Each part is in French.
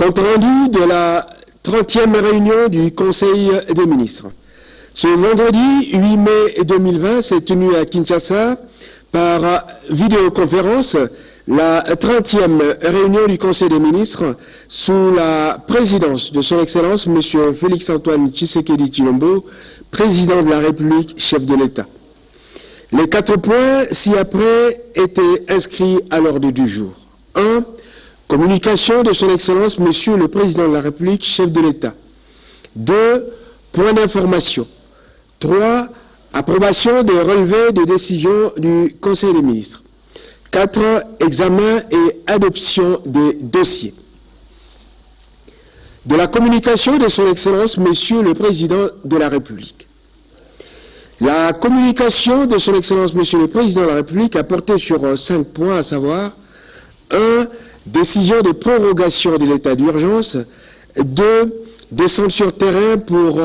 Compte rendu de la 30e réunion du Conseil des ministres. Ce vendredi 8 mai 2020 s'est tenu à Kinshasa par vidéoconférence la 30e réunion du Conseil des ministres sous la présidence de son Excellence M. Félix-Antoine Tshisekedi Tshilombo, président de la République, chef de l'État. Les 4 points ci-après étaient inscrits à l'ordre du jour. 1. Communication de son Excellence Monsieur le Président de la République, chef de l'État. 2. Point d'information. 3. Approbation des relevés de décision du Conseil des ministres. 4. Examen et adoption des dossiers. De la communication de son Excellence Monsieur le Président de la République. La communication de son Excellence Monsieur le Président de la République a porté sur 5 points, à savoir 1. Décision de prorogation de l'état d'urgence. 2. Descente sur terrain pour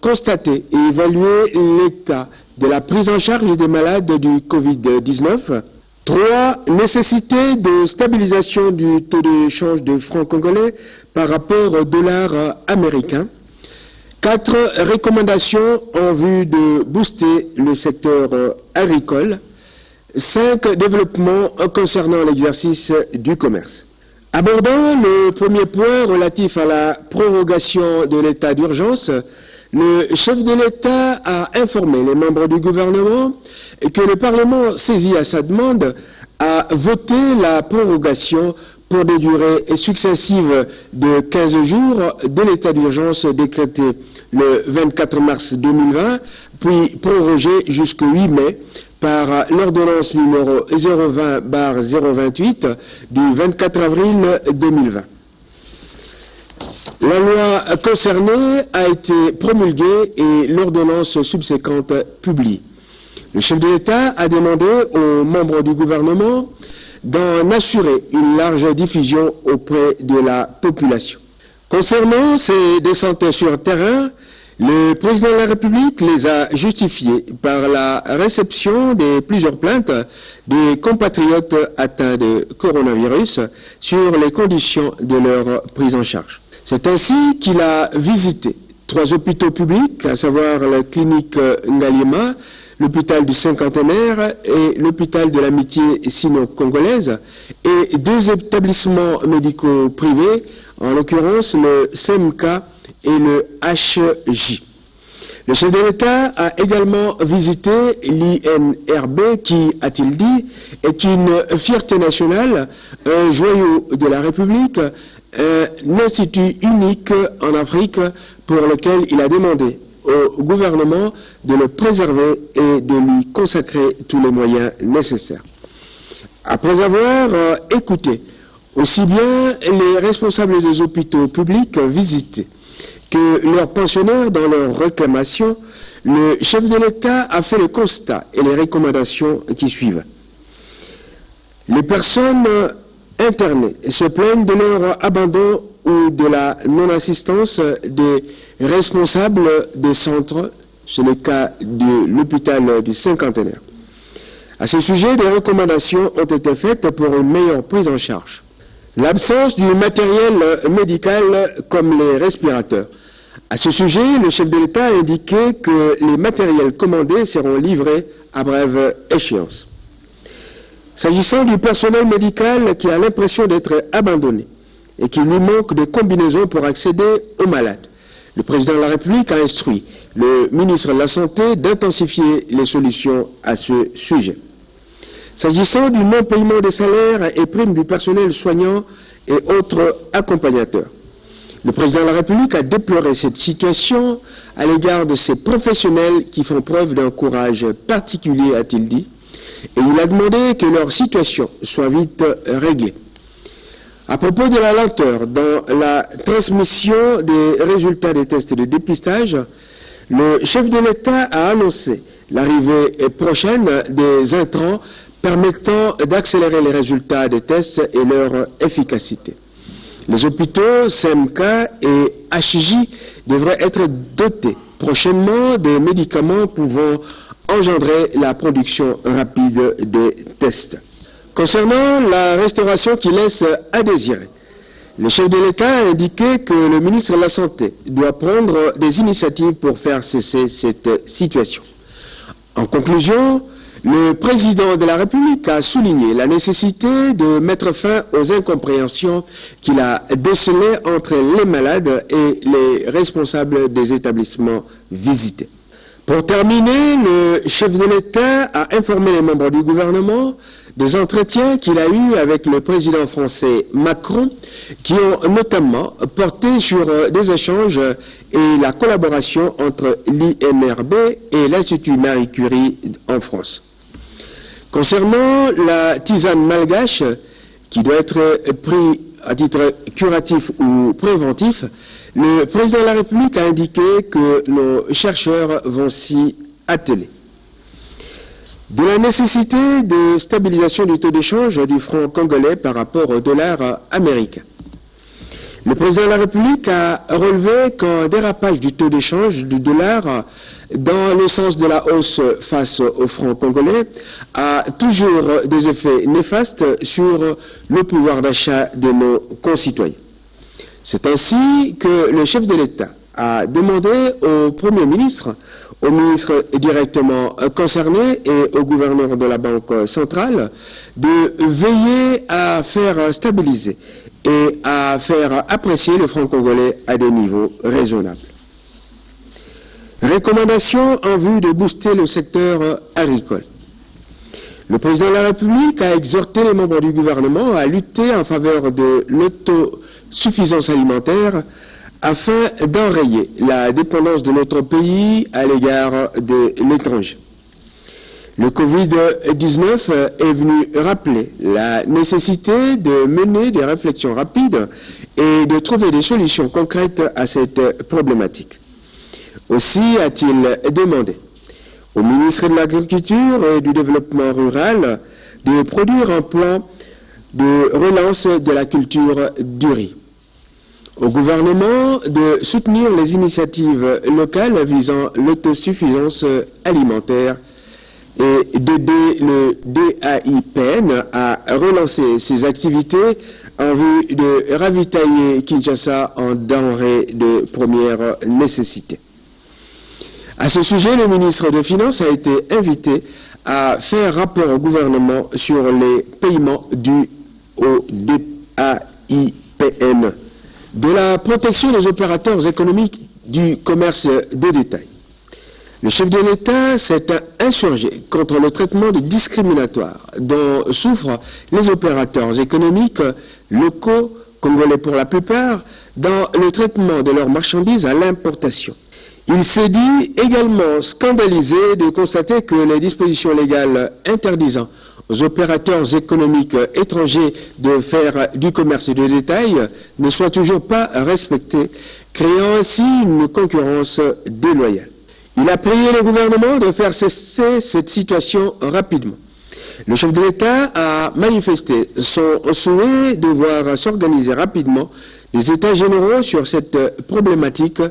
constater et évaluer l'état de la prise en charge des malades du Covid-19. 3. Nécessité de stabilisation du taux d'échange de francs congolais par rapport au dollar américain. 4. Recommandations en vue de booster le secteur agricole. 5. Développement concernant l'exercice du commerce. Abordant le premier point relatif à la prorogation de l'état d'urgence, le chef de l'État a informé les membres du gouvernement que le Parlement, saisi à sa demande, a voté la prorogation pour des durées successives de 15 jours de l'état d'urgence décrété le 24 mars 2020, puis prorogé jusqu'au 8 mai par l'ordonnance numéro 020/028 du 24 avril 2020. La loi concernée a été promulguée et l'ordonnance subséquente publiée. Le chef de l'État a demandé aux membres du gouvernement d'en assurer une large diffusion auprès de la population. Concernant ces descentes sur terrain, le président de la République les a justifiées par la réception de plusieurs plaintes des compatriotes atteints de coronavirus sur les conditions de leur prise en charge. C'est ainsi qu'il a visité 3 hôpitaux publics, à savoir la clinique Ngaliema, l'hôpital du Cinquantenaire et l'hôpital de l'amitié sino-congolaise, et 2 établissements médicaux privés, en l'occurrence le CMK et le HJ. Le chef de l'État a également visité l'INRB qui, a-t-il dit, est une fierté nationale, un joyau de la République, un institut unique en Afrique pour lequel il a demandé au gouvernement de le préserver et de lui consacrer tous les moyens nécessaires. Après avoir écouté aussi bien les responsables des hôpitaux publics visités que leurs pensionnaires dans leurs réclamations, le chef de l'État a fait le constat et les recommandations qui suivent. Les personnes internées se plaignent de leur abandon ou de la non-assistance des responsables des centres, c'est le cas de l'hôpital du Cinquantenaire. À ce sujet, des recommandations ont été faites pour une meilleure prise en charge. L'absence du matériel médical comme les respirateurs. À ce sujet, le chef de l'État a indiqué que les matériels commandés seront livrés à brève échéance. S'agissant du personnel médical qui a l'impression d'être abandonné et qu'il lui manque de combinaisons pour accéder aux malades, le président de la République a instruit le ministre de la Santé d'intensifier les solutions à ce sujet. S'agissant du non-paiement des salaires et primes du personnel soignant et autres accompagnateurs, le président de la République a déploré cette situation à l'égard de ces professionnels qui font preuve d'un courage particulier, a-t-il dit, et il a demandé que leur situation soit vite réglée. À propos de la lenteur dans la transmission des résultats des tests de dépistage, le chef de l'État a annoncé l'arrivée prochaine des intrants permettant d'accélérer les résultats des tests et leur efficacité. Les hôpitaux CMK et HJ devraient être dotés prochainement des médicaments pouvant engendrer la production rapide des tests. Concernant la restauration qui laisse à désirer, Le chef de l'État a indiqué que le ministre de la Santé doit prendre des initiatives pour faire cesser cette situation. En conclusion, le président de la République a souligné la nécessité de mettre fin aux incompréhensions qu'il a décelées entre les malades et les responsables des établissements visités. Pour terminer, le chef de l'État a informé les membres du gouvernement des entretiens qu'il a eus avec le président français Macron, qui ont notamment porté sur des échanges et la collaboration entre l'INRB et l'Institut Marie Curie en France. Concernant la tisane malgache, qui doit être prise à titre curatif ou préventif, le président de la République a indiqué que nos chercheurs vont s'y atteler. De la nécessité de stabilisation du taux d'échange du franc congolais par rapport au dollar américain. Le président de la République a relevé qu'un dérapage du taux d'échange du dollar dans le sens de la hausse face au franc congolais a toujours des effets néfastes sur le pouvoir d'achat de nos concitoyens. C'est ainsi que le chef de l'État a demandé au Premier ministre, au ministre directement concerné et au gouverneur de la Banque centrale de veiller à faire stabiliser et à faire apprécier le franc congolais à des niveaux raisonnables. Recommandations en vue de booster le secteur agricole. Le président de la République a exhorté les membres du gouvernement à lutter en faveur de l'autosuffisance alimentaire afin d'enrayer la dépendance de notre pays à l'égard de l'étranger. Le Covid-19 est venu rappeler la nécessité de mener des réflexions rapides et de trouver des solutions concrètes à cette problématique. Aussi a-t-il demandé au ministre de l'Agriculture et du Développement rural de produire un plan de relance de la culture du riz. Au gouvernement de soutenir les initiatives locales visant l'autosuffisance alimentaire et d'aider le DAIPN à relancer ses activités en vue de ravitailler Kinshasa en denrées de première nécessité. À ce sujet, le ministre des Finances a été invité à faire rapport au gouvernement sur les paiements dus au DAIPN, de la protection des opérateurs économiques du commerce de détail. Le chef de l'État s'est insurgé contre le traitement discriminatoire dont souffrent les opérateurs économiques locaux, congolais pour la plupart, dans le traitement de leurs marchandises à l'importation. Il s'est dit également scandalisé de constater que les dispositions légales interdisant aux opérateurs économiques étrangers de faire du commerce de détail ne soient toujours pas respectées, créant ainsi une concurrence déloyale. Il a prié le gouvernement de faire cesser cette situation rapidement. Le chef de l'État a manifesté son souhait de voir s'organiser rapidement des états généraux sur cette problématique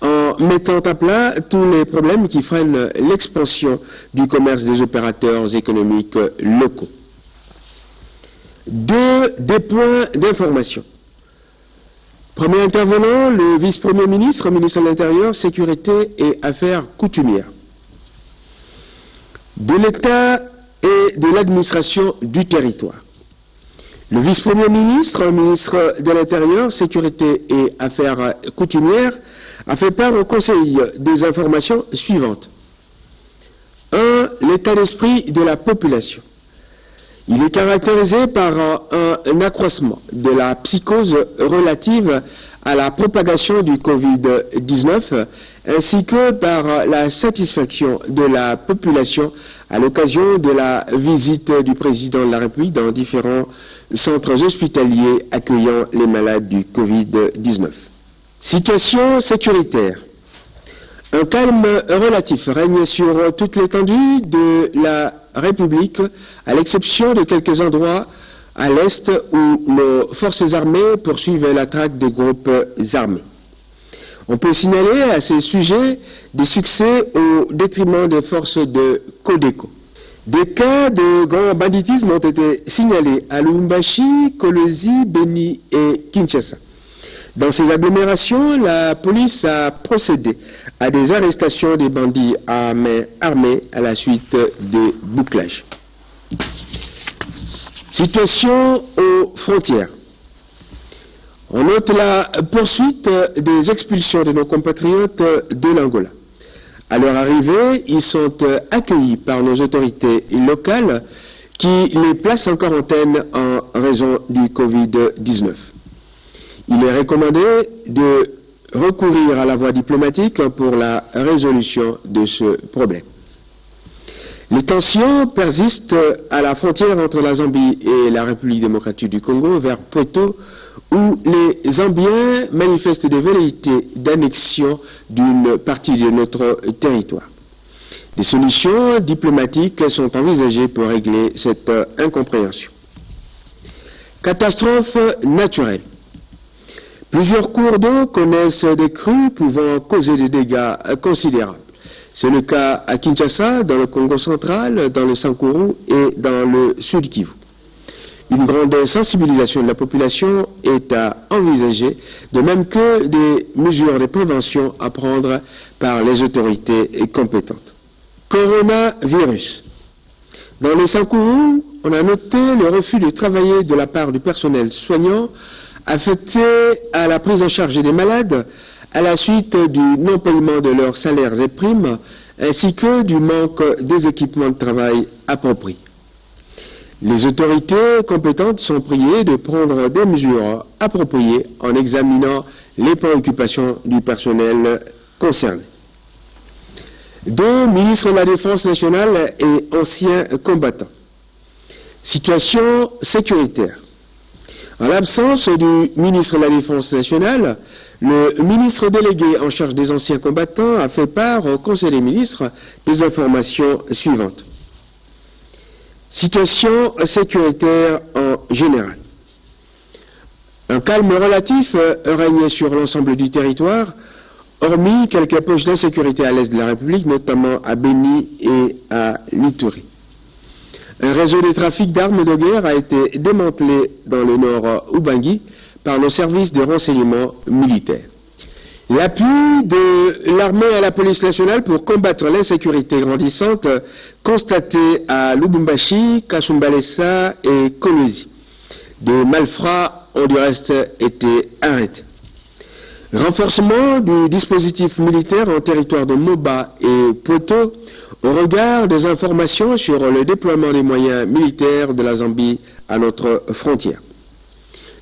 en mettant à plat tous les problèmes qui freinent l'expansion du commerce des opérateurs économiques locaux. Des points d'information. Premier intervenant, le vice-premier ministre, ministre de l'Intérieur, Sécurité et Affaires coutumières. De l'État et de l'administration du territoire. Le vice-premier ministre, ministre de l'Intérieur, Sécurité et Affaires coutumières, a fait part au Conseil des informations suivantes. 1. L'état d'esprit de la population. Il est caractérisé par un accroissement de la psychose relative à la propagation du Covid-19, ainsi que par la satisfaction de la population à l'occasion de la visite du président de la République dans différents centres hospitaliers accueillant les malades du Covid-19. Situation sécuritaire. Un calme relatif règne sur toute l'étendue de la République, à l'exception de quelques endroits à l'est où nos forces armées poursuivent la traque de groupes armés. On peut signaler à ces sujets des succès au détriment des forces de Codeco. Des cas de grand banditisme ont été signalés à Lubumbashi, Kolwezi, Beni et Kinshasa. Dans ces agglomérations, la police a procédé à des arrestations des bandits à main armée à la suite des bouclages. Situation aux frontières. On note la poursuite des expulsions de nos compatriotes de l'Angola. À leur arrivée, ils sont accueillis par nos autorités locales qui les placent en quarantaine en raison du Covid-19. Il est recommandé de recourir à la voie diplomatique pour la résolution de ce problème. Les tensions persistent à la frontière entre la Zambie et la République démocratique du Congo vers Poteau, où les Zambiens manifestent des velléités d'annexion d'une partie de notre territoire. Des solutions diplomatiques sont envisagées pour régler cette incompréhension. Catastrophe naturelle. Plusieurs cours d'eau connaissent des crues pouvant causer des dégâts considérables. C'est le cas à Kinshasa, dans le Congo central, dans le Sankuru et dans le Sud Kivu. Une grande sensibilisation de la population est à envisager, de même que des mesures de prévention à prendre par les autorités compétentes. Coronavirus. Dans les Sankuru, on a noté le refus de travailler de la part du personnel soignant affecté à la prise en charge des malades à la suite du non-paiement de leurs salaires et primes, ainsi que du manque des équipements de travail appropriés. Les autorités compétentes sont priées de prendre des mesures appropriées en examinant les préoccupations du personnel concerné. 2 ministres de la Défense nationale et anciens combattants. Situation sécuritaire. En l'absence du ministre de la Défense nationale, le ministre délégué en charge des anciens combattants a fait part au Conseil des ministres des informations suivantes. Situation sécuritaire en général. Un calme relatif règne sur l'ensemble du territoire, hormis quelques poches d'insécurité à l'est de la République, notamment à Beni et à Lituri. Un réseau de trafic d'armes de guerre a été démantelé dans le nord Ubangi par nos services de renseignement militaires. L'appui de l'armée à la police nationale pour combattre l'insécurité grandissante constatée à Lubumbashi, Kasumbalesa et Kolwezi. Des malfrats ont du reste été arrêtés. Renforcement du dispositif militaire en territoire de Moba et Poto au regard des informations sur le déploiement des moyens militaires de la Zambie à notre frontière.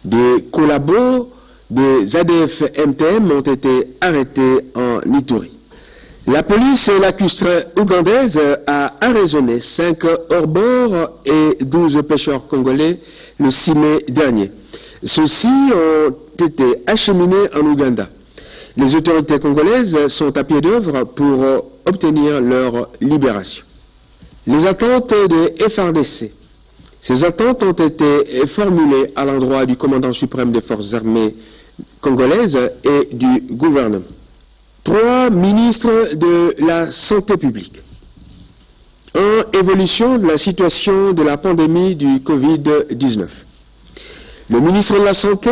Des collabos des ADF-MTM ont été arrêtés en Ituri. La police lacustre ougandaise a arraisonné 5 hors-bord et 12 pêcheurs congolais le 6 mai dernier. Ceux-ci ont été acheminés en Ouganda. Les autorités congolaises sont à pied d'œuvre pour obtenir leur libération. Les attentes des FARDC. Ces attentes ont été formulées à l'endroit du commandant suprême des forces armées congolaises et du gouvernement. 3 ministres de la Santé publique. 1. Évolution de la situation de la pandémie du Covid-19. Le ministre de la Santé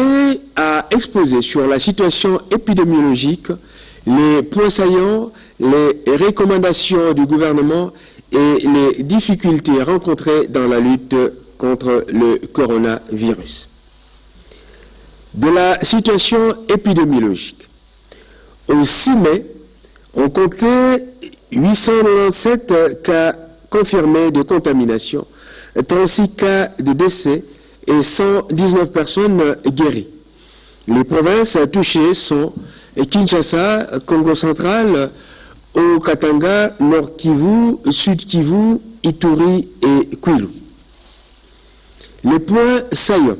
a exposé sur la situation épidémiologique, les points saillants, les recommandations du gouvernement et les difficultés rencontrées dans la lutte contre le coronavirus. De la situation épidémiologique. Au 6 mai, on comptait 897 cas confirmés de contamination, 36 cas de décès et 119 personnes guéries. Les provinces touchées sont Kinshasa, Congo central, Haut-Katanga, Nord Kivu, Sud Kivu, Ituri et Kwilu. Les points saillants.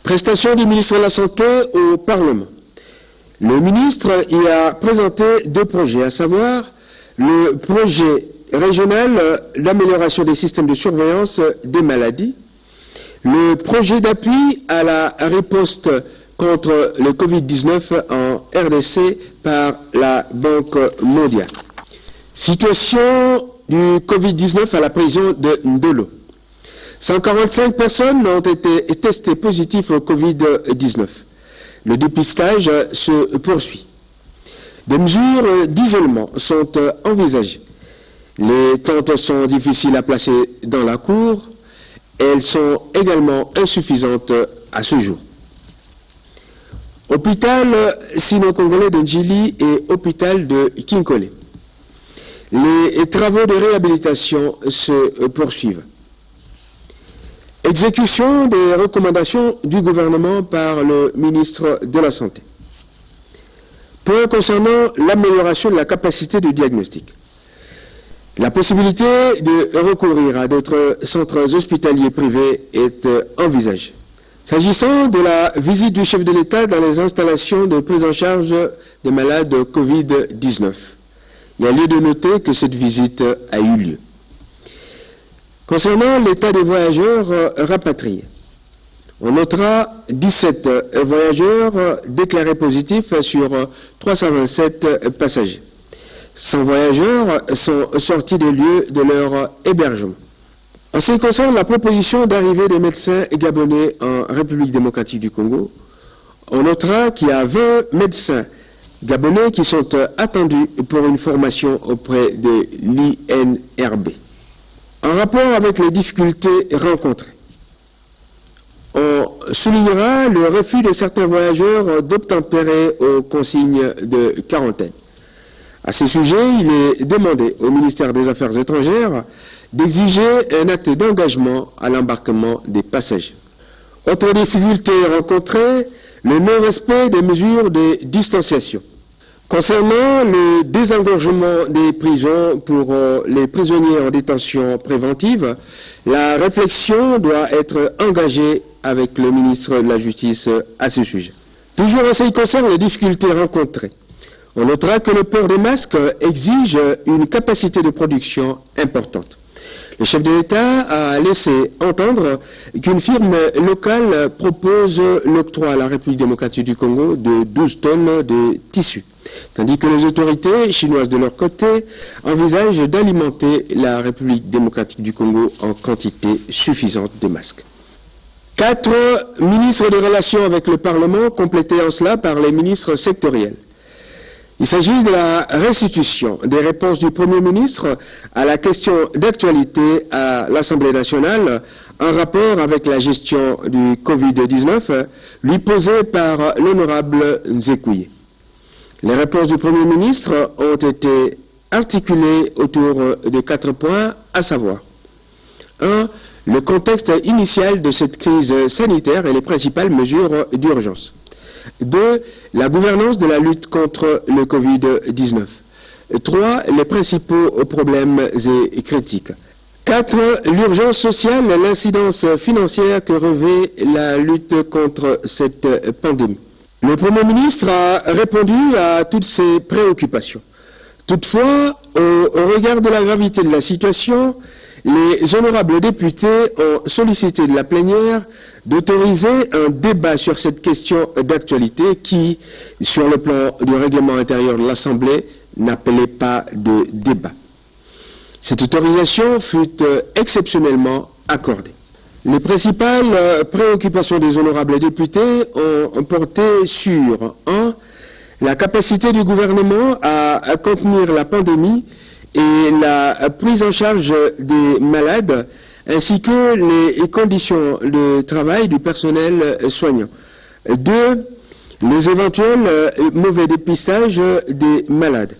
Prestation du ministre de la Santé au Parlement. Le ministre y a présenté 2 projets, à savoir le projet régional d'amélioration des systèmes de surveillance des maladies, le projet d'appui à la riposte contre le Covid-19 en RDC par la Banque mondiale. Situation du Covid-19 à la prison de Ndolo. 145 personnes ont été testées positives au Covid-19. Le dépistage se poursuit. Des mesures d'isolement sont envisagées. Les tentes sont difficiles à placer dans la cour. Elles sont également insuffisantes à ce jour. Hôpital sino-congolais de Ndjili et hôpital de Kinkole. Les travaux de réhabilitation se poursuivent. Exécution des recommandations du gouvernement par le ministre de la Santé. Point concernant l'amélioration de la capacité de diagnostic. La possibilité de recourir à d'autres centres hospitaliers privés est envisagée. S'agissant de la visite du chef de l'État dans les installations de prise en charge des malades Covid-19, il y a lieu de noter que cette visite a eu lieu. Concernant l'état des voyageurs rapatriés, on notera 17 voyageurs déclarés positifs sur 327 passagers. 100 voyageurs sont sortis des lieux de leur hébergement. En ce qui concerne la proposition d'arrivée des médecins gabonais en République démocratique du Congo, on notera qu'il y a 20 médecins gabonais qui sont attendus pour une formation auprès de l'INRB. En rapport avec les difficultés rencontrées, on soulignera le refus de certains voyageurs d'obtempérer aux consignes de quarantaine. À ce sujet, il est demandé au ministère des Affaires étrangères d'exiger un acte d'engagement à l'embarquement des passagers. Autre difficulté rencontrée, le non-respect des mesures de distanciation. Concernant le désengorgement des prisons pour les prisonniers en détention préventive, la réflexion doit être engagée avec le ministre de la Justice à ce sujet. Toujours en ce qui concerne les difficultés rencontrées, on notera que le port des masques exige une capacité de production importante. Le chef de l'État a laissé entendre qu'une firme locale propose l'octroi à la République démocratique du Congo de 12 tonnes de tissus, tandis que les autorités chinoises de leur côté envisagent d'alimenter la République démocratique du Congo en quantité suffisante de masques. 4 ministres des Relations avec le Parlement, complétés en cela par les ministres sectoriels. Il s'agit de la restitution des réponses du Premier ministre à la question d'actualité à l'Assemblée nationale en rapport avec la gestion du Covid-19, lui posée par l'honorable Nzekouye. Les réponses du Premier ministre ont été articulées autour de 4 points, à savoir 1. Le contexte initial de cette crise sanitaire et les principales mesures d'urgence. 2. La gouvernance de la lutte contre le Covid-19. 3. Les principaux problèmes et critiques. 4. L'urgence sociale et l'incidence financière que revêt la lutte contre cette pandémie. Le Premier ministre a répondu à toutes ces préoccupations. Toutefois, au regard de la gravité de la situation, les honorables députés ont sollicité de la plénière d'autoriser un débat sur cette question d'actualité qui, sur le plan du règlement intérieur de l'Assemblée, n'appelait pas de débat. Cette autorisation fut exceptionnellement accordée. Les principales préoccupations des honorables députés ont porté sur 1. La capacité du gouvernement à contenir la pandémie et la prise en charge des malades, ainsi que les conditions de travail du personnel soignant. 2. Les éventuels mauvais dépistages des malades.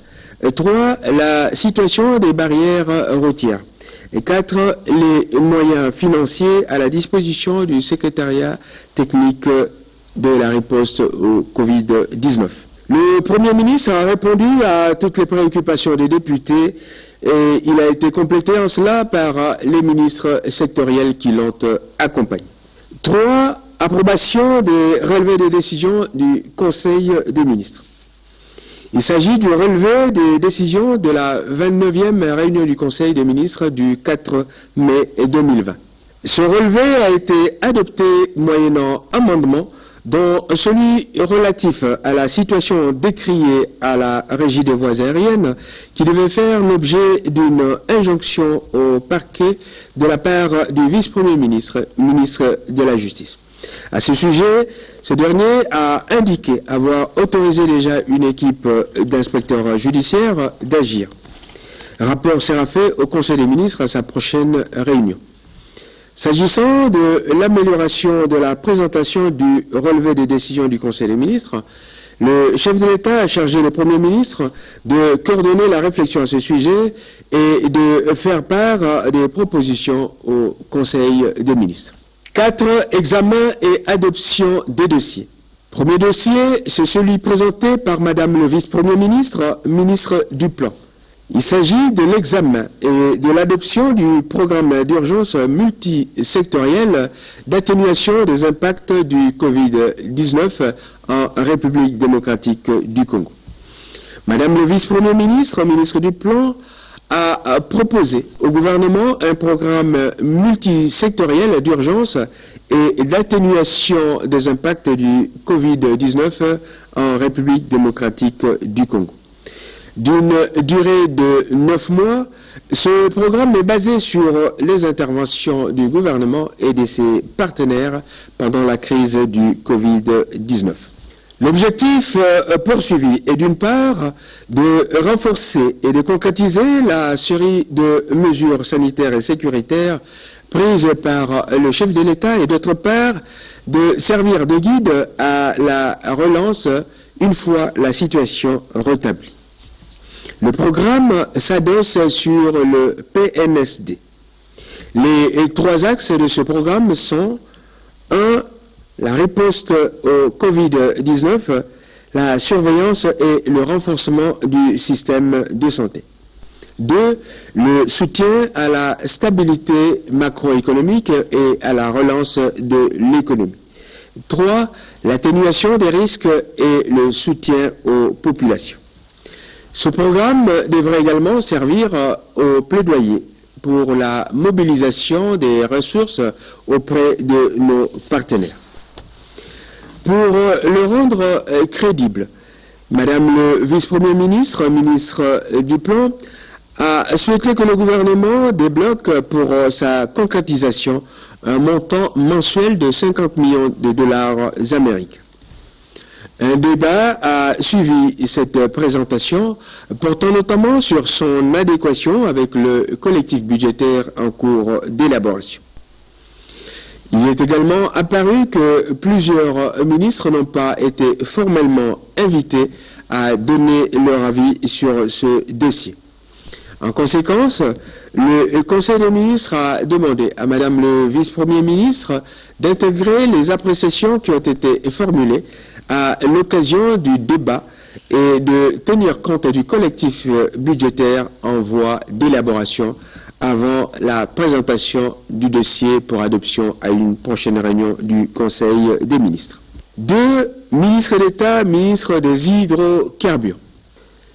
3. La situation des barrières routières. Et 4. Les moyens financiers à la disposition du secrétariat technique de la riposte au Covid-19. Le Premier ministre a répondu à toutes les préoccupations des députés et il a été complété en cela par les ministres sectoriels qui l'ont accompagné. 3. Approbation des relevés des décisions du Conseil des ministres. Il s'agit du relevé des décisions de la 29e réunion du Conseil des ministres du 4 mai 2020. Ce relevé a été adopté moyennant amendement dont celui relatif à la situation décriée à la Régie des voies aériennes, qui devait faire l'objet d'une injonction au parquet de la part du vice-premier ministre, ministre de la Justice. À ce sujet, ce dernier a indiqué avoir autorisé déjà une équipe d'inspecteurs judiciaires d'agir. Rapport sera fait au Conseil des ministres à sa prochaine réunion. S'agissant de l'amélioration de la présentation du relevé des décisions du Conseil des ministres, le chef de l'État a chargé le Premier ministre de coordonner la réflexion à ce sujet et de faire part des propositions au Conseil des ministres. 4. Examen et adoption des dossiers. Premier dossier, c'est celui présenté par Madame le vice-premier ministre, ministre du Plan. Il s'agit de l'examen et de l'adoption du programme d'urgence multisectoriel d'atténuation des impacts du Covid-19 en République démocratique du Congo. Madame le vice-premier ministre, ministre du Plan, a proposé au gouvernement un programme multisectoriel d'urgence et d'atténuation des impacts du Covid-19 en République démocratique du Congo. D'une durée de 9 mois, ce programme est basé sur les interventions du gouvernement et de ses partenaires pendant la crise du Covid-19. L'objectif poursuivi est d'une part de renforcer et de concrétiser la série de mesures sanitaires et sécuritaires prises par le chef de l'État et d'autre part de servir de guide à la relance une fois la situation rétablie. Le programme s'adosse sur le PNSD. Les 3 axes de ce programme sont 1. La riposte au Covid-19, la surveillance et le renforcement du système de santé. 2. Le soutien à la stabilité macroéconomique et à la relance de l'économie. 3. L'atténuation des risques et le soutien aux populations. Ce programme devrait également servir au plaidoyer pour la mobilisation des ressources auprès de nos partenaires. Pour le rendre crédible, Madame le vice-premier ministre, ministre du Plan, a souhaité que le gouvernement débloque pour sa concrétisation un montant mensuel de 50 millions de dollars américains. Un débat a suivi cette présentation, portant notamment sur son adéquation avec le collectif budgétaire en cours d'élaboration. Il est également apparu que plusieurs ministres n'ont pas été formellement invités à donner leur avis sur ce dossier. En conséquence, le Conseil des ministres a demandé à Madame le vice-premier ministre d'intégrer les appréciations qui ont été formulées à l'occasion du débat et de tenir compte du collectif budgétaire en voie d'élaboration avant la présentation du dossier pour adoption à une prochaine réunion du Conseil des ministres. 2. Ministre d'État, ministre des hydrocarbures.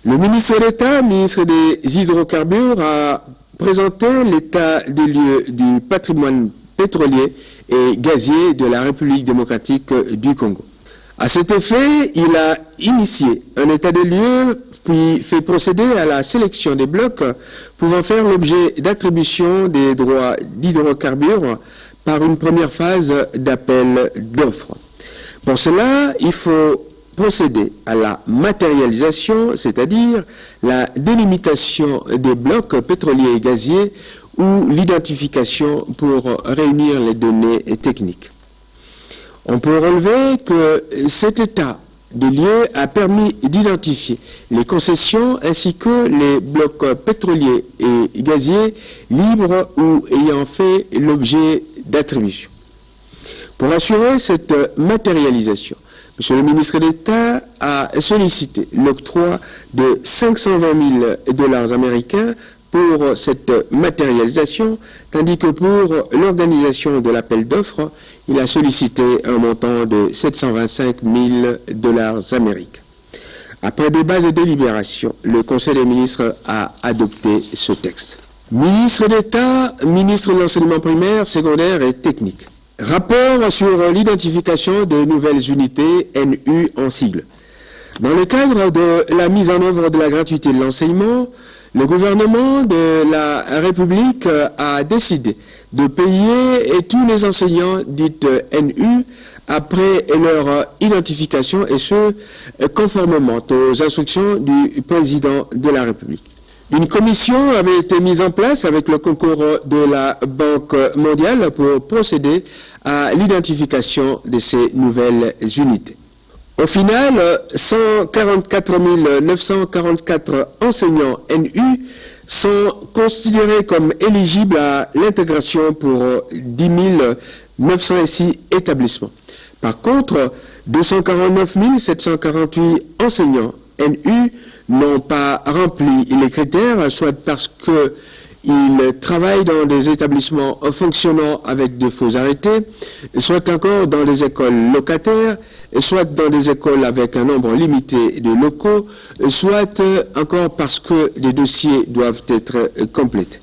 Le ministre d'État, ministre des hydrocarbures, a présenté l'état des lieux du patrimoine pétrolier et gazier de la République démocratique du Congo. À cet effet, il a initié un état des lieux, puis fait procéder à la sélection des blocs pouvant faire l'objet d'attribution des droits d'hydrocarbures par une première phase d'appel d'offres. Pour cela, il faut procéder à la matérialisation, c'est-à-dire la délimitation des blocs pétroliers et gaziers ou l'identification pour réunir les données techniques. On peut relever que cet état de lieu a permis d'identifier les concessions ainsi que les blocs pétroliers et gaziers libres ou ayant fait l'objet d'attribution. Pour assurer cette matérialisation, M. le ministre d'État a sollicité l'octroi de 520 000 dollars américains pour cette matérialisation, tandis que pour l'organisation de l'appel d'offres, il a sollicité un montant de 725 000 dollars américains. Après débat et délibération, le Conseil des ministres a adopté ce texte. Ministre d'État, ministre de l'enseignement primaire, secondaire et technique. Rapport sur l'identification de nouvelles unités, NU en sigle. Dans le cadre de la mise en œuvre de la gratuité de l'enseignement, le gouvernement de la République a décidé de payer tous les enseignants dits NU après leur identification, et ce, conformément aux instructions du président de la République. Une commission avait été mise en place avec le concours de la Banque mondiale pour procéder à l'identification de ces nouvelles unités. Au final, 144 944 enseignants NU sont considérés comme éligibles à l'intégration pour 10 906 établissements. Par contre, 249 748 enseignants NU n'ont pas rempli les critères, soit parce qu'ils travaillent dans des établissements fonctionnant avec de faux arrêtés, soit encore dans des écoles locataires, soit dans des écoles avec un nombre limité de locaux, soit encore parce que les dossiers doivent être complétés.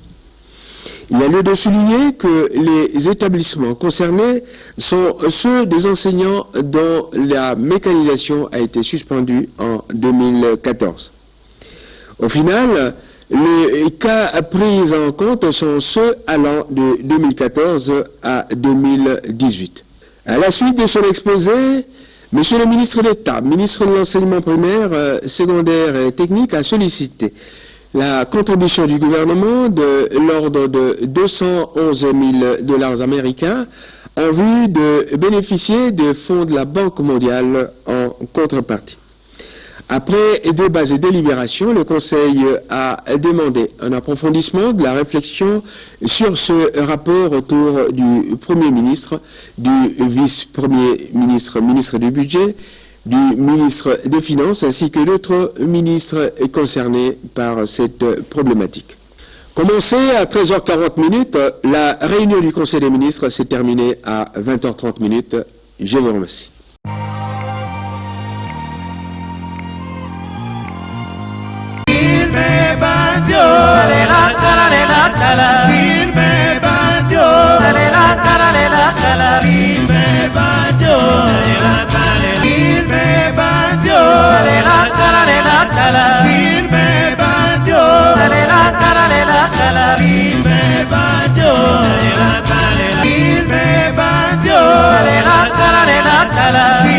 Il y a lieu de souligner que les établissements concernés sont ceux des enseignants dont la mécanisation a été suspendue en 2014. Au final, les cas pris en compte sont ceux allant de 2014 à 2018. À la suite de son exposé, Monsieur le ministre d'État, ministre de l'Enseignement primaire, secondaire et technique, a sollicité la contribution du gouvernement de l'ordre de 211 000 $ américains en vue de bénéficier des fonds de la Banque mondiale en contrepartie. Après débats et délibérations, le Conseil a demandé un approfondissement de la réflexion sur ce rapport autour du Premier ministre, du vice-premier ministre, ministre du Budget, du ministre des Finances, ainsi que d'autres ministres concernés par cette problématique. Commencée à 13h40, la réunion du Conseil des ministres s'est terminée à 20h30. Je vous remercie. La